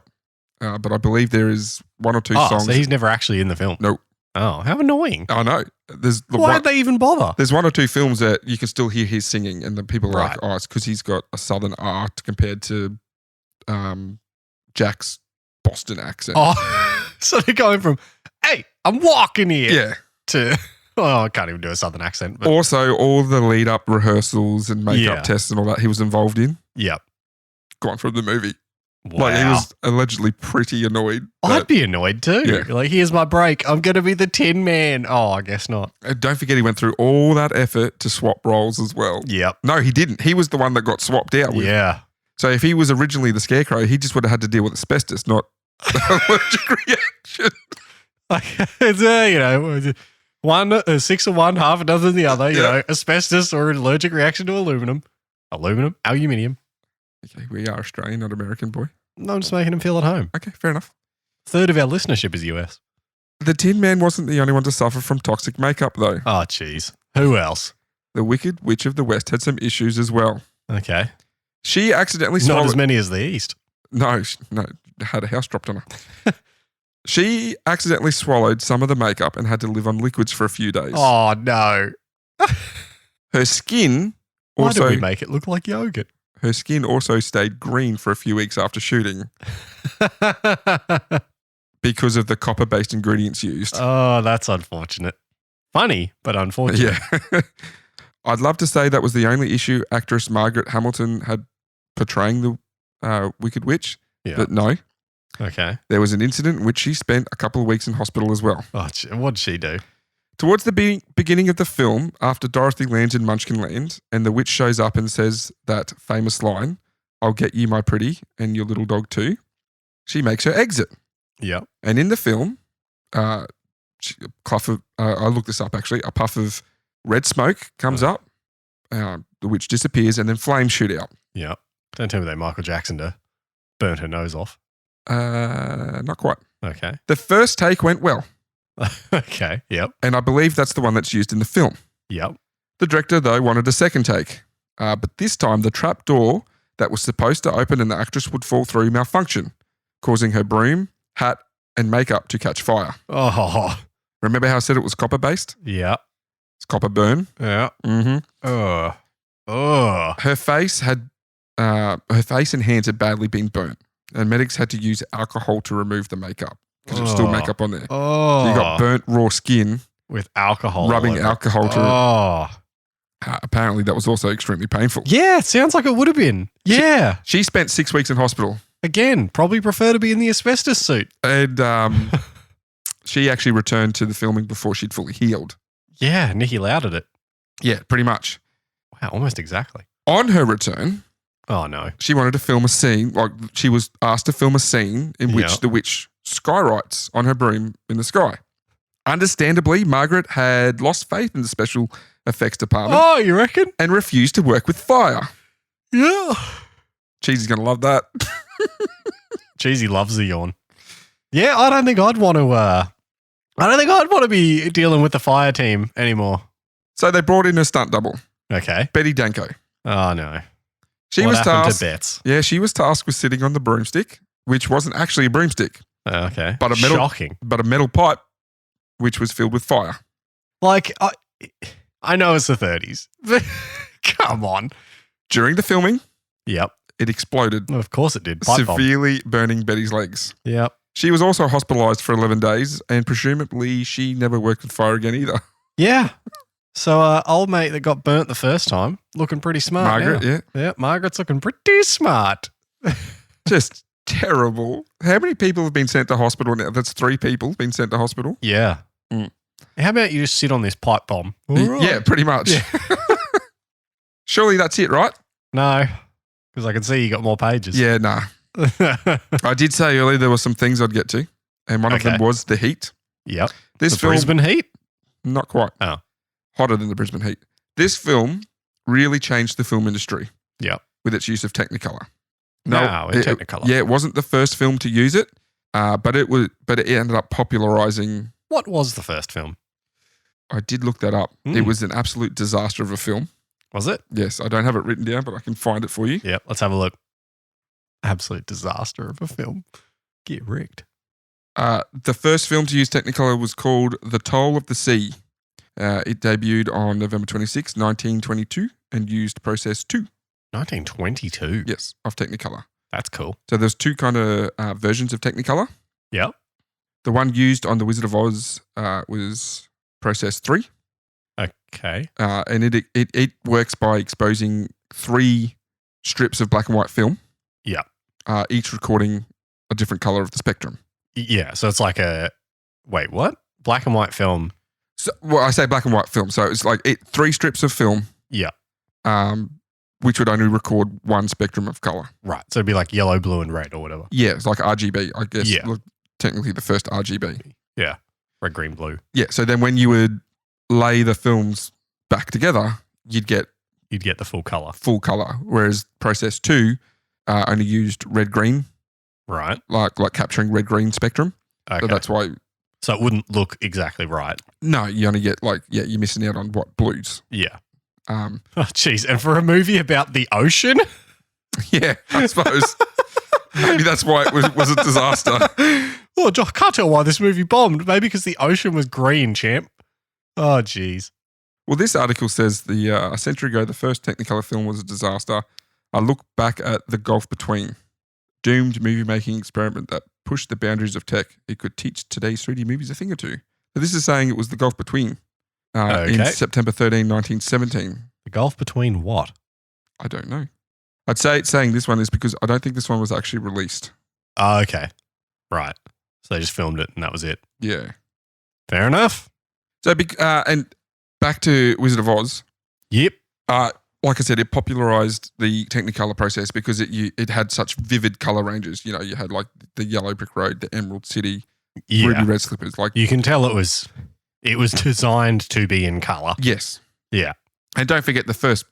but I believe there is one or two songs.
So he's never actually in the film?
Nope.
Oh, how annoying.
I know.
Why did they even bother?
There's one or two films that you can still hear his singing, and the people are
Right.
like, it's because he's got a southern art compared to Jack's Boston accent.
Oh, so they're going from, hey, I'm walking here
Yeah.
to, I can't even do a southern accent. But
Also, all the lead up rehearsals and makeup
Yeah.
tests and all that he was involved in,
yep.
gone from the movie.
Wow.
Like, he was allegedly pretty annoyed.
I'd be annoyed too.
Yeah.
Like, here's my break. I'm going to be the Tin Man. Oh, I guess not.
And don't forget, he went through all that effort to swap roles as well.
Yep.
No, he didn't. He was the one that got swapped out with.
Yeah.
So if he was originally the Scarecrow, he just would have had to deal with asbestos, not allergic reaction.
Like, it's, 6 of one, half a dozen of the other, you know, asbestos or an allergic reaction to aluminum. Aluminium.
Okay, we are Australian, not American, boy.
No, I'm just making him feel at home.
Okay, fair enough.
A third of our listenership is US.
The Tin Man wasn't the only one to suffer from toxic makeup, though.
Oh, jeez. Who else?
The Wicked Witch of the West had some issues as well.
Okay.
She accidentally
Not
swallowed...
as many as the East.
No, had a house dropped on her. She accidentally swallowed some of the makeup and had to live on liquids for a few days.
Oh, no.
Her skin
Why
also...
did we make it look like yogurt?
Her skin also stayed green for a few weeks after shooting because of the copper-based ingredients used.
Oh, that's unfortunate. Funny, but unfortunate.
Yeah. I'd love to say that was the only issue actress Margaret Hamilton had portraying the Wicked Witch,
Yeah.
but no.
Okay.
There was an incident in which she spent a couple of weeks in hospital as well.
Oh, what did she do?
Towards the beginning of the film, after Dorothy lands in Munchkinland and the witch shows up and says that famous line, "I'll get you, my pretty, and your little dog too," she makes her exit.
Yep.
And in the film, I looked this up actually, a puff of red smoke comes up, the witch disappears, and then flames shoot out.
Yep. Don't tell me that Michael Jackson burnt her nose off.
Not quite.
Okay.
The first take went well,
Okay. Yep.
and I believe that's the one that's used in the film.
Yep.
The director, though, wanted a second take, but this time the trap door that was supposed to open and the actress would fall through malfunctioned, causing her broom, hat, and makeup to catch fire.
Oh.
Remember how I said it was copper-based?
Yep.
It's copper burn.
Yeah.
Mm-hmm.
Oh.
Her face and hands had badly been burnt, and medics had to use alcohol to remove the makeup because there was still makeup on there.
Oh.
So you got burnt raw skin,
with alcohol.
rubbing
all over it.
alcohol to.
Oh.
Apparently, that was also extremely painful.
Yeah, it sounds like it would have been. Yeah.
She spent 6 weeks in hospital,
Again, probably prefer to be in the asbestos suit.
and she actually returned to the filming before she'd fully healed.
Yeah, Nicky Lauded it.
Yeah, pretty much.
Wow, almost exactly.
On her return,
Oh, no.
she wanted to film a scene, like she was asked to film a scene in which
Yeah.
the witch skywrites on her broom in the sky. Understandably, Margaret had lost faith in the special effects department
Oh, you reckon?
and refused to work with fire.
Yeah.
Cheesy's going to love that.
Cheesy loves the yawn. Yeah, I don't think I'd want to be dealing with the fire team anymore.
So they brought in a stunt double,
Okay.
Betty Danko.
Oh, no.
She
What
was
happened
tasked.
to Bets?
Yeah, she was tasked with sitting on the broomstick, which wasn't actually a broomstick,
Okay.
But a metal-
Shocking.
but a metal pipe, which was filled with fire.
Like, I know it's the 30s, but come on.
During the filming,
Yep.
it exploded,
Of course it did. Pipe bomb.
severely burning Betty's legs.
Yep.
She was also hospitalized for 11 days, and presumably she never worked with fire again either.
Yeah. So, old mate that got burnt the first time, looking pretty smart.
Margaret,
now.
yeah.
Yeah, Margaret's looking pretty smart.
Just terrible. How many people have been sent to hospital now? That's 3 people been sent to hospital.
Yeah.
Mm.
How about you just sit on this pipe bomb?
Yeah, pretty much.
Yeah.
Surely that's it, right?
No, because I can see you got more pages.
Yeah, nah. I did say earlier there were some things I'd get to, and one of them
Okay.
was the heat.
Yep.
This
The
film,
Brisbane Heat?
not quite.
Oh.
Hotter than the Brisbane heat. This film really changed the film industry.
Yep.
With its use of Technicolor.
No, in Technicolor.
Yeah, it wasn't the first film to use it, but it ended up popularizing.
What was the first film?
I did look that up.
Mm.
It was an absolute disaster of a film.
Was it?
Yes, I don't have it written down, but I can find it for you.
Yep. Let's have a look. Absolute disaster of a film. Get wrecked.
The first film to use Technicolor was called The Toll of the Sea. It debuted on November 26, 1922, and used process 2,
1922.
yes, of Technicolor.
That's cool.
So there's 2 kind of versions of Technicolor.
Yep.
The one used on The Wizard of Oz was process 3.
Okay.
And it works by exposing 3 strips of black and white film.
Yeah.
Each recording a different color of the spectrum.
Yeah. So it's like a. Wait, what? Black and white film.
So, well, I say black and white film. So it's like 3 strips of film.
Yeah.
Which would only record one spectrum of color.
Right. So it'd be like yellow, blue, and red or whatever.
Yeah, it's like RGB, I guess.
Yeah.
Look, technically the first RGB.
Yeah. Red, green, blue.
Yeah. So then when you would lay the films back together, you'd get
You'd get the full color.
full color. Whereas process 2 only used red green,
Right.
like capturing red green spectrum.
Okay.
So that's why.
So it wouldn't look exactly right.
No, you only get you're missing out on what blues.
Yeah.
Um,
Oh, jeez. And for a movie about the ocean?
yeah, I suppose maybe that's why it was a disaster.
Oh, I can't tell why this movie bombed. Maybe because the ocean was green, champ. Oh, jeez.
Well, this article says a century ago, the first Technicolor film was a disaster. I look back at The Gulf Between, doomed movie-making experiment that pushed the boundaries of tech. It could teach today's 3D movies a thing or two. But this is saying it was The Gulf Between in
Okay.
September 13, 1917.
The gulf between what?
I don't know. I'd say it's saying this one is because I don't think this one was actually released.
Oh, okay. Right. So they just filmed it and that was it.
Yeah.
Fair enough.
So, and back to Wizard of Oz.
Yep.
Like I said, it popularized the Technicolor process because it had such vivid color ranges. You know, you had like the yellow brick road, the Emerald City,
Yeah.
ruby red slippers. Like,
You can tell it was designed to be in color.
yes.
Yeah.
And don't forget the first,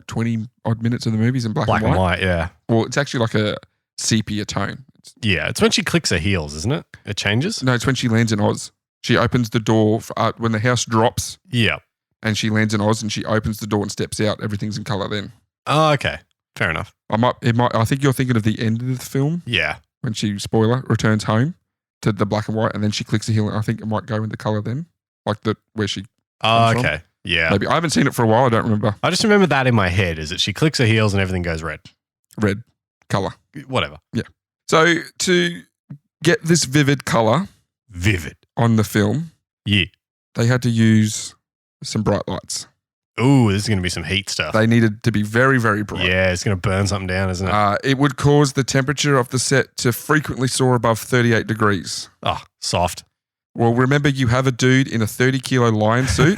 20 odd minutes of the movie's in black
Black
and
and
white.
white, yeah.
Well, it's actually like a sepia tone.
Yeah. It's when she clicks her heels, isn't it? It changes?
No, it's when she lands in Oz. She opens the door when the house drops
Yeah.
and she lands in Oz and she opens the door and steps out. Everything's in color then.
Oh, okay. Fair enough.
I think you're thinking of the end of the film
Yeah.
when she, spoiler, returns home to the black and white and then she clicks the heel. I think it might go into color then, like where she
Oh,
Comes from?
okay. Yeah.
maybe. I haven't seen it for a while. I don't remember.
I just remember that in my head is that she clicks her heels and everything goes red.
Red color.
Whatever.
So to get this vivid color
Vivid.
on the film,
Yeah.
they had to use some bright lights.
Ooh, this is going to be some heat stuff.
They needed to be very, very bright.
Yeah, it's going to burn something down, isn't it?
It would cause the temperature of the set to frequently soar above 38 degrees.
Oh, soft.
Well, remember you have a dude in a 30-kilo lion suit.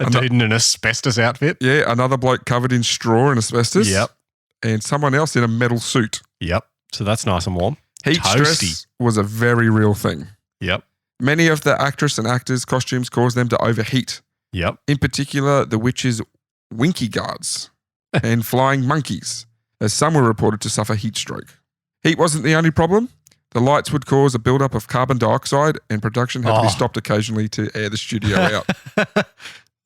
A dude in an asbestos outfit.
Yeah, another bloke covered in straw and asbestos.
Yep.
And someone else in a metal suit.
Yep. So that's nice and warm.
Heat stress
Toasty.
was a very real thing.
Yep.
Many of the actress and actors' costumes caused them to overheat.
Yep.
In particular, the witches' winky guards. and flying monkeys, as some were reported to suffer heat stroke. Heat wasn't the only problem. The lights would cause a buildup of carbon dioxide, and production had to be stopped occasionally to air the studio out.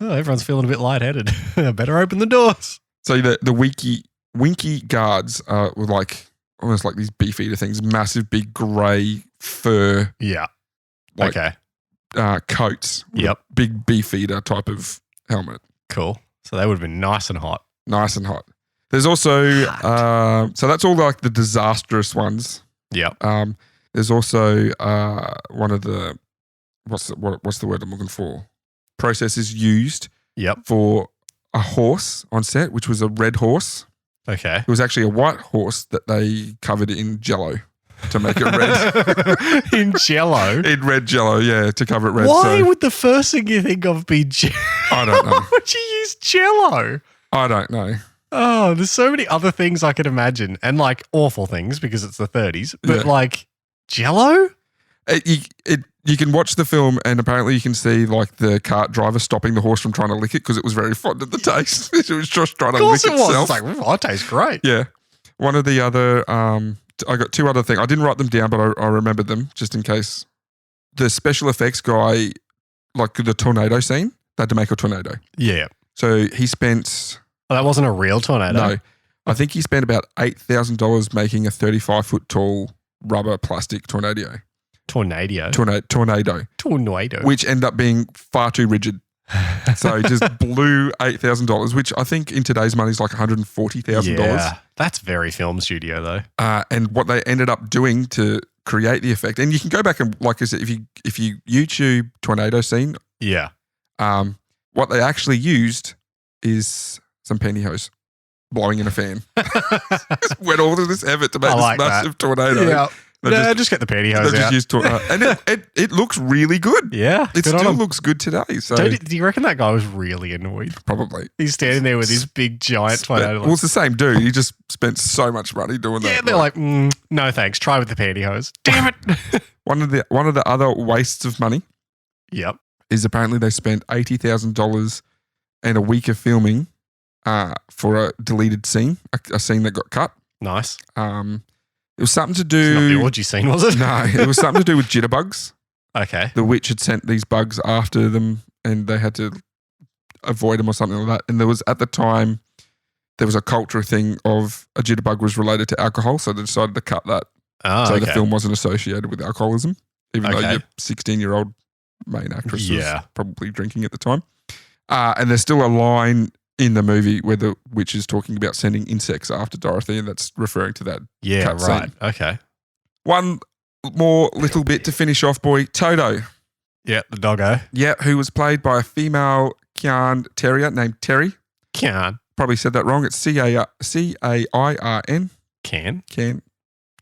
Oh, everyone's feeling a bit lightheaded. Better open the doors.
So the winky guards were like almost like these beefeater things, massive big grey fur
Yeah.
Like-
Okay.
Coats. with
Yep.
a big beefeater type of helmet.
Cool. So they would have been nice and hot.
Nice and hot. There's also, so that's all like the disastrous ones.
Yep.
There's also one of the, what's the word I'm looking for? Processes used
Yep.
for a horse on set, which was a red horse.
Okay.
It was actually a white horse that they covered in Jello to make it red.
In Jello.
In red Jello, yeah, to cover it red.
Why
So
would the first thing you think of be Jello?
I don't know.
Why would you use Jello?
I don't know.
Oh, there's so many other things I could imagine, and like awful things because it's the 30s. But
Yeah.
like Jello?
You can watch the film and apparently you can see like the cart driver stopping the horse from trying to lick it because it was very fond of the taste. It was just trying
Of
to lick
course it was.
itself.
It's like, oh, it tastes great.
Yeah. One of the other, I got two other things. I didn't write them down, but I remembered them just in case. The special effects guy, like the tornado scene, they had to make a tornado.
Yeah.
So he spent,
Well, that wasn't a real tornado.
no, I think he spent about $8,000 making a 35-foot tall rubber plastic tornado.
Tornado.
Tornado, which ended up being far too rigid. So he just blew $8,000, which I think in today's money is like $140,000.
Yeah. That's very film studio though.
And what they ended up doing to create the effect, and you can go back and, like I said, if you YouTube tornado scene,
Yeah.
what they actually used is some pantyhose blowing in a fan. Just went all to this effort to make
I
this
like that.
massive tornado.
Yeah.
They
No,
just-
just get the
They
pantyhose
just
out.
used and it looks really good.
Yeah.
It
good on
still
him.
looks good today. So
Do you reckon that guy was really annoyed?
probably.
He's standing there with his big giant tornado.
Well, it's the same dude. He just spent so much money doing
Yeah,
that.
they're like, no thanks. Try with the pantyhose. Damn it.
one of the other wastes of money
Yep.
is apparently they spent $80,000 and a week of filming for a deleted scene, a scene that got cut.
Nice.
It was something to
It's not the
do.
orgy scene, was it?
No, it was something to do with jitterbugs.
Okay.
The witch had sent these bugs after them, and they had to avoid them or something like that. And there was at the time there was a cultural thing of a jitterbug was related to alcohol, so they decided to cut that.
Oh,
So
okay.
the film wasn't associated with alcoholism, even though
Okay.
your 16-year-old main actress was
Yeah.
probably drinking at the time. And there's still a line in the movie where the witch is talking about sending insects after Dorothy, and that's referring to that.
Yeah,
cut
right.
scene.
Okay.
One more little bit to finish off, boy. Toto.
Yeah, the doggo.
Yeah, who was played by a female Cairn Terrier named Terry.
Can.
Probably said that wrong. It's Cairn.
Can.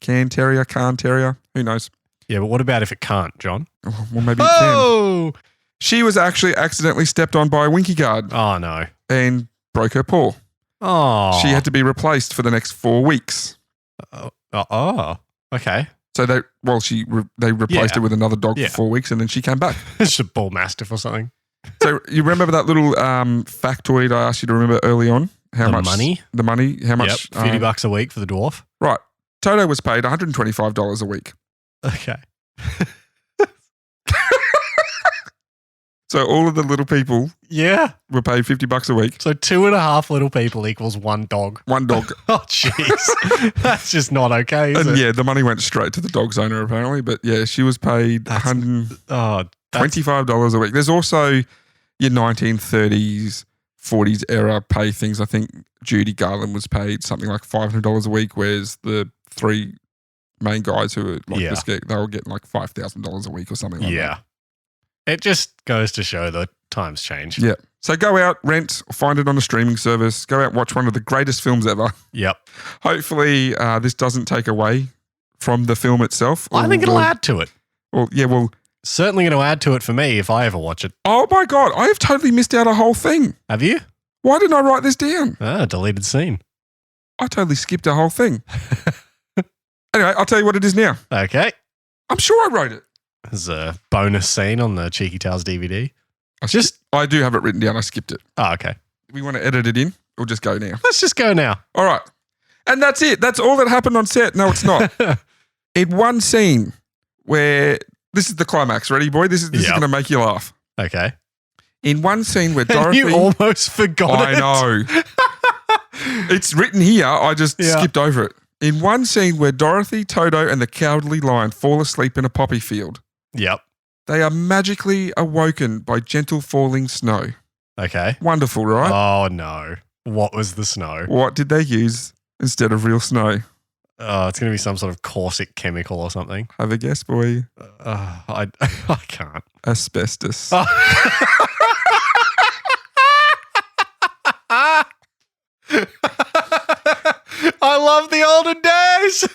Cairn Terrier, Cairn Terrier. Who knows?
Yeah, but what about if it can't, John?
Oh, well, maybe it can.
Oh!
She was actually accidentally stepped on by a winky guard
Oh, no.
and broke her paw.
Oh.
She had to be replaced for the next 4 weeks.
Oh. Okay.
So they replaced
Yeah.
her with another dog
Yeah.
for 4 weeks, and then she came back.
It's just a bull mastiff or something.
So you remember that little factoid I asked you to remember early on? How
The
much
money?
The money? How much?
Yep. $50 a week for the dwarf.
Right. Toto was paid $125 a week.
Okay.
So all of the little people
Yeah.
were paid $50 a week.
So 2.5 little people equals one dog.
One dog.
Oh, jeez. That's just not okay, is
And
it?
yeah, the money went straight to the dog's owner apparently. But yeah, she was paid
That's-
$125
Oh, that's,
a week. There's also your 1930s, 40s era pay things. I think Judy Garland was paid something like $500 a week, whereas the three main guys who were like
Yeah.
they were getting like $5,000 a week or something like that.
yeah. It just goes to show that times change.
Yeah. So go out, rent, or find it on a streaming service. Go out and watch one of the greatest films ever.
Yep.
Hopefully, this doesn't take away from the film itself.
I think it'll add to it.
Well,
Certainly going to add to it for me if I ever watch it.
oh my God, I have totally missed out a whole thing.
Have you?
Why didn't I write this down?
Deleted scene.
I totally skipped a whole thing. Anyway, I'll tell you what it is now.
Okay.
I'm sure I wrote it.
There's a bonus scene on the Cheeky Tales DVD.
I do have it written down. I skipped it.
Oh, okay.
We want to edit it in. We'll just go now.
Let's just go now.
All right. And that's it. That's all that happened on set. No, it's not. In one scene where this is the climax. Ready, boy? This is going to make you laugh.
Okay.
In one scene where Dorothy...
You almost forgot it.
I know. It's written here. I just skipped over it. In one scene where Dorothy, Toto, and the Cowardly Lion fall asleep in a poppy field,
Yep.
they are magically awoken by gentle falling snow.
Okay.
Wonderful, right?
Oh, no. What was the snow?
What did they use instead of real snow?
Oh, it's going to be some sort of caustic chemical or something.
Have a guess, boy.
I can't.
Asbestos.
I love the olden days.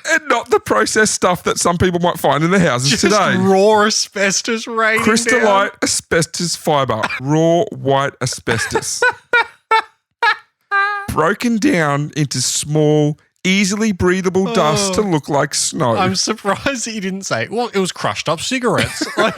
And not the processed stuff that some people might find in their houses
Just
today.
raw asbestos raining
Crystallite
down.
asbestos fibre. Raw white asbestos. Broken down into small, easily breathable dust to look like snow.
I'm surprised that you didn't say, well, it was crushed up cigarettes. Like,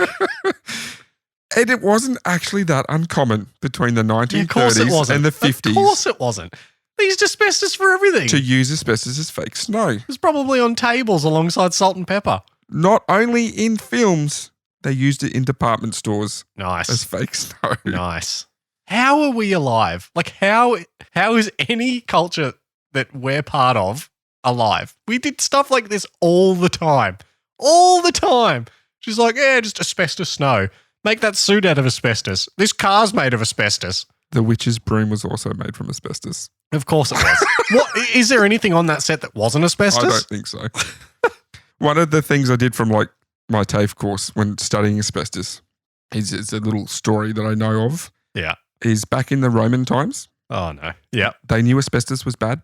And it wasn't actually that uncommon between the
of course it
1930s
wasn't.
and the 50s
Of course it wasn't. They used asbestos for everything.
to use asbestos as fake snow.
It was probably on tables alongside salt and pepper.
Not only in films, they used it in department stores as
Nice.
fake snow.
Nice. How are we alive? Like, how is any culture that we're part of alive? We did stuff like this all the time. All the time. She's like, yeah, just asbestos snow. Make that suit out of asbestos. This car's made of asbestos.
The witch's broom was also made from asbestos.
Of course it was. What is there anything on that set that wasn't asbestos?
I don't think so. One of the things I did from like my TAFE course when studying asbestos is a little story that I know of.
Yeah.
Is back in the Roman times,
Oh no. Yeah.
they knew asbestos was bad.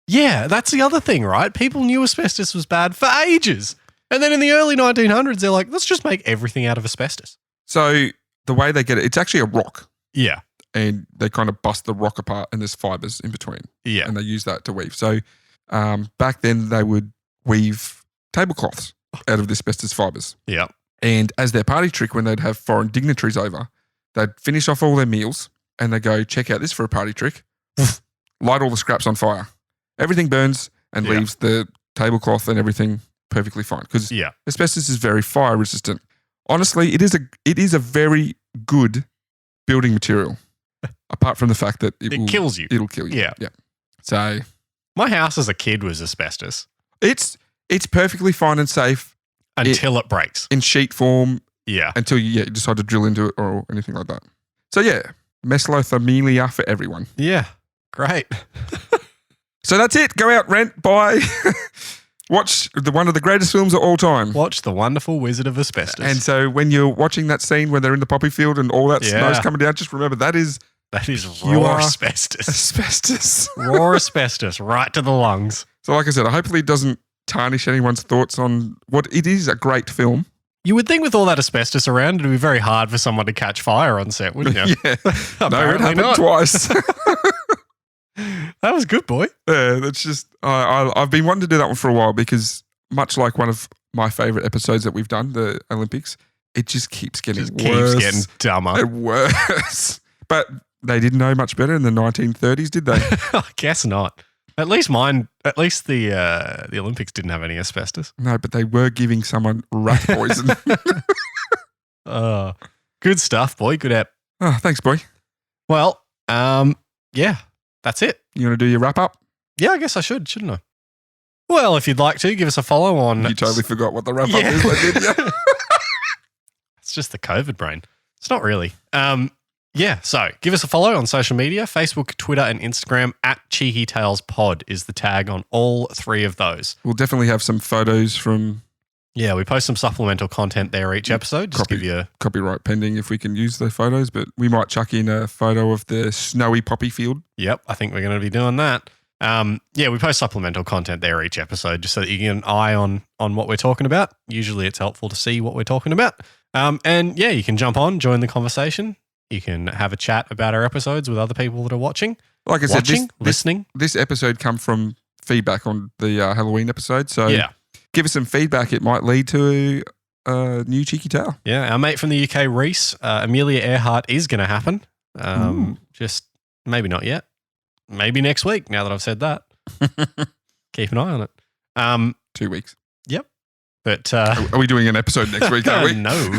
Yeah, that's the other thing, right? People knew asbestos was bad for ages. And then in the early 1900s, they're like, let's just make everything out of asbestos.
So the way they get it, it's actually a rock.
Yeah.
And they kind of bust the rock apart and there's fibers in between.
Yeah.
And they use that to weave. So back then they would weave tablecloths out of the asbestos fibers.
Yeah.
And as their party trick, when they'd have foreign dignitaries over, they'd finish off all their meals and they go, check out this for a party trick. Light all the scraps on fire. Everything burns and leaves the tablecloth and everything perfectly fine. Because asbestos is very fire resistant. Honestly, it is a very good building material. Apart from the fact that it
kills you.
It'll kill you.
Yeah.
So
my house as a kid was asbestos.
it's perfectly fine and safe
Until it breaks.
in sheet form
Yeah.
until you decide to drill into it or anything like that. So yeah, mesothelioma for everyone.
Yeah. Great.
So that's it. Go out, rent, buy, watch one of the greatest films of all time.
Watch The Wonderful Wizard of Asbestos.
And so when you're watching that scene where they're in the poppy field and all that snow's coming down, just remember that is
raw
are
asbestos.
asbestos.
Raw asbestos right to the lungs.
So like I said, hopefully it doesn't tarnish anyone's thoughts on what it is a great film.
You would think with all that asbestos around, it'd be very hard for someone to catch fire on set, wouldn't you?
Yeah. No, it
Apparently
happened
not.
twice.
That was good, boy.
Yeah, that's just I've been wanting to do that one for a while because much like one of my favourite episodes that we've done, the Olympics, it just keeps getting worse
Keeps getting dumber.
and worse. But they didn't know much better in the 1930s, did they?
I guess not. At least the Olympics didn't have any asbestos.
No, but they were giving someone rat poison.
Good stuff, boy. Good app.
Oh, thanks, boy.
Well, yeah, that's it.
You want to do your wrap up?
Yeah, I guess I should, shouldn't I? Well, if you'd like to, give us a follow on.
You totally forgot what the wrap up is, didn't you?
It's just the COVID brain. It's not really. Yeah, so give us a follow on social media, Facebook, Twitter, and Instagram at Cheeky Tales Pod is the tag on all three of those.
We'll definitely have some photos from
Yeah, we post some supplemental content there each episode. Just give you
copyright pending if we can use the photos, but we might chuck in a photo of the snowy poppy field.
Yep, I think we're going to be doing that. Yeah, we post supplemental content there each episode just so that you get an eye on what we're talking about. Usually it's helpful to see what we're talking about. And yeah, you can jump on, join the conversation. You can have a chat about our episodes with other people that are watching.
Like I said,
listening.
This episode come from feedback on the Halloween episode. So
yeah,
give us some feedback. It might lead to a new Cheeky Tale.
Yeah, our mate from the UK, Reese, Amelia Earhart is going to happen. Just maybe not yet. maybe next week, now that I've said that. Keep an eye on it.
2 weeks.
Yep. But
are we doing an episode next week, are we?
No.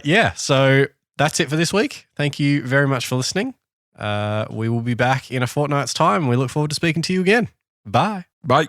Yeah, so that's it for this week. Thank you very much for listening. We will be back in a fortnight's time. We look forward to speaking to you again. Bye.
Bye.